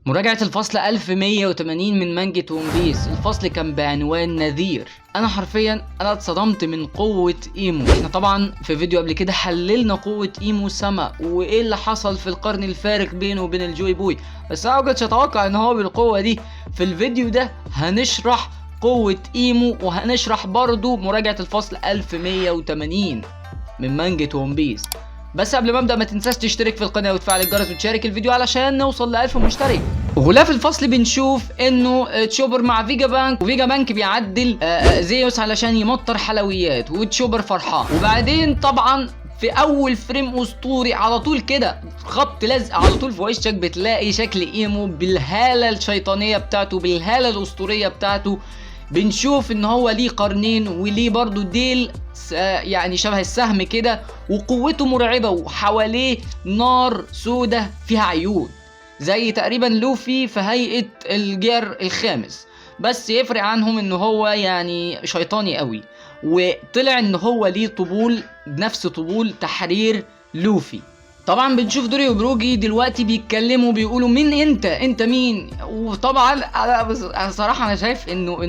مراجعة الفصل 1180 من مانجة ون بيس. الفصل كان بعنوان نذير. انا حرفيا اتصدمت من قوة ايمو. احنا طبعا في فيديو قبل كده حللنا قوة ايمو سما وايه اللي حصل في القرن الفارق بينه وبين الجوي بوي، بس انا مكنتش اتوقع ان هو بالقوة دي. في الفيديو ده هنشرح قوة ايمو وهنشرح برضو مراجعة الفصل 1180 من مانجة ون بيس. بس قبل ما ابدا ما تنساش تشترك في القناه وتفعل الجرس وتشارك الفيديو علشان نوصل ل 1000 مشترك. وغلاف الفصل بنشوف انه تشوبر مع فيجا بانك، وفيجا بانك بيعدل زيوس علشان يمطر حلويات وتشوبر فرحان. وبعدين طبعا في اول فريم اسطوري على طول كده خبط لزق على طول في وشك بتلاقي شكل ايمو بالهاله الشيطانيه بتاعته، بالهاله الاسطوريه بتاعته. بنشوف ان هو ليه قرنين وليه برضو ديل يعني شبه السهم كده، وقوته مرعبة وحواليه نار سودة فيها عيون زي تقريبا لوفي في هيئة الجير الخامس، بس يفرق عنهم ان هو يعني شيطاني قوي. وطلع ان هو ليه طبول نفس طبول تحرير لوفي. طبعا بنشوف دوري وبروجي دلوقتي بيتكلموا بيقولوا مين انت مين. وطبعا انا صراحه انا شايف انه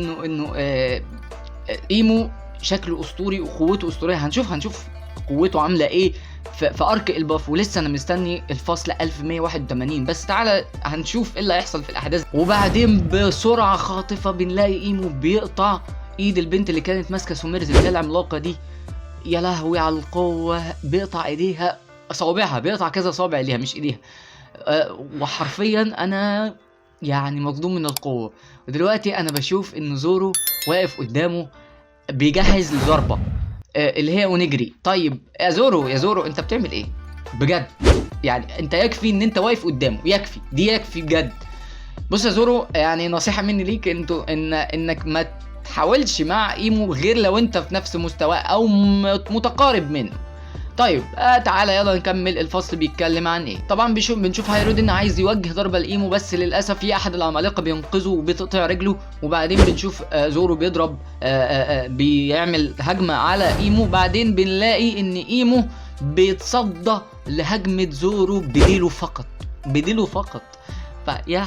ايمو شكله اسطوري وقوته اسطوريه. هنشوف قوته عامله ايه في ارك الباف. ولسه انا مستني الفصل 1181، بس تعالى هنشوف ايه اللي هيحصل في الاحداث. وبعدين بسرعه خاطفه بنلاقي ايمو بيقطع ايد البنت اللي كانت ماسكه سوميرز اللي هي العملاقه دي. يا لهوي على القوه، بيقطع ايديها صوابعها، بيقطع كذا صابع ليها مش ايديها. وحرفيا انا يعني مصدوم من القوه. ودلوقتي انا بشوف ان زورو واقف قدامه بيجهز لضربه اللي هي اونيجري. طيب يا زورو انت بتعمل ايه بجد؟ يعني انت يكفي ان انت واقف قدامه، يكفي بجد. بص يا زورو، يعني نصيحه مني ليك انك ما تحاولش مع ايمو غير لو انت في نفس مستواه او متقارب منه. طيب تعالى يلا نكمل. الفصل بيتكلم عن ايه؟ طبعا بنشوف هيرودين عايز يوجه ضربه لايمو، بس للاسف في احد العمالقه بينقذه وبتقطع رجله. وبعدين بنشوف زورو بيضرب بيعمل هجمه على ايمو. بعدين بنلاقي ان ايمو بيتصدى لهجمه زورو بديله فقط. فيا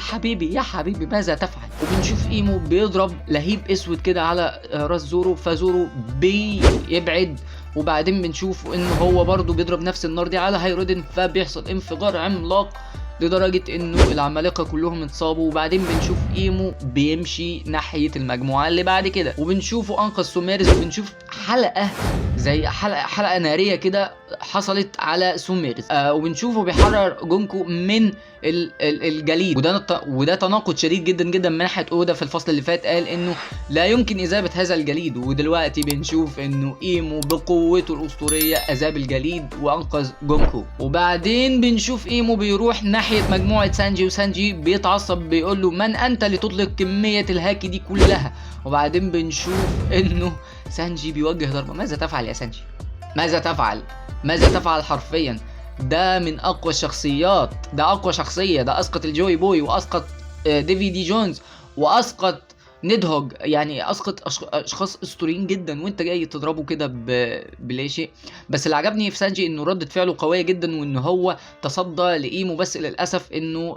حبيبي ماذا تفعل؟ وبنشوف ايمو بيضرب لهيب اسود كده على راس زورو، فزورو بيبعد. وبعدين بنشوف انه هو برضو بيضرب نفس النار دي على هيرودين، فبيحصل انفجار عملاق لدرجة انه العمالقة كلهم اتصابوا. وبعدين بنشوف ايمو بيمشي ناحية المجموعة اللي بعد كده، وبنشوفه انقذ سوميرز. وبنشوف حلقة زي حلقة نارية كده حصلت على سوميرز. وبنشوفه بيحرر جونكو من الجليد. وده تناقض شديد جدا من ناحية اودا. في الفصل اللي فات قال انه لا يمكن اذابة هذا الجليد، ودلوقتي بنشوف انه ايمو بقوته الاسطورية اذاب الجليد وانقذ جونكو. وبعدين بنشوف ايمو بيروح ناحية مجموعة سانجي، وسانجي بيتعصب بيقول له من انت لتطلق كمية الهاكي دي كلها. وبعدين بنشوف انه سانجي بيوجه ضربة. ماذا تفعل يا سانجي؟ ماذا تفعل حرفيا؟ ده من اقوى الشخصيات، ده اقوى شخصية، ده اسقط الجوي بوي واسقط ديفي دي جونز واسقط ندهوج، يعني اسقط اشخاص اسطوريين جدا، وانت جاي تضربه كده بلا شيء. بس اللي عجبني في سانجي انه ردة فعله قوية جدا، وان هو تصدى لايمو، بس للاسف انه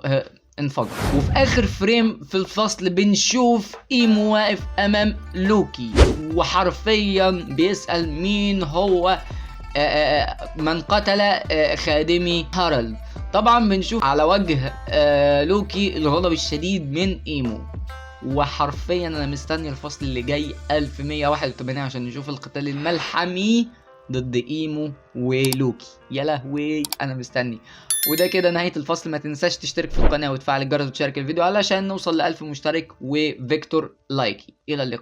انفجر. وفي اخر فريم في الفصل بنشوف ايمو واقف امام لوكي، وحرفيا بيسأل مين هو من قتل خادمي هارالد. طبعا بنشوف على وجه لوكي الغضب الشديد من ايمو. وحرفيا انا مستني الفصل اللي جاي 1181 عشان نشوف القتال الملحمي ضد ايمو ولوكي. يا لهوي انا مستني. وده كده نهاية الفصل. ما تنساش تشترك في القناة وتفعل الجرس وتشارك الفيديو علشان نوصل ل 1000 مشترك وفيكتور لايكي. الى اللقاء.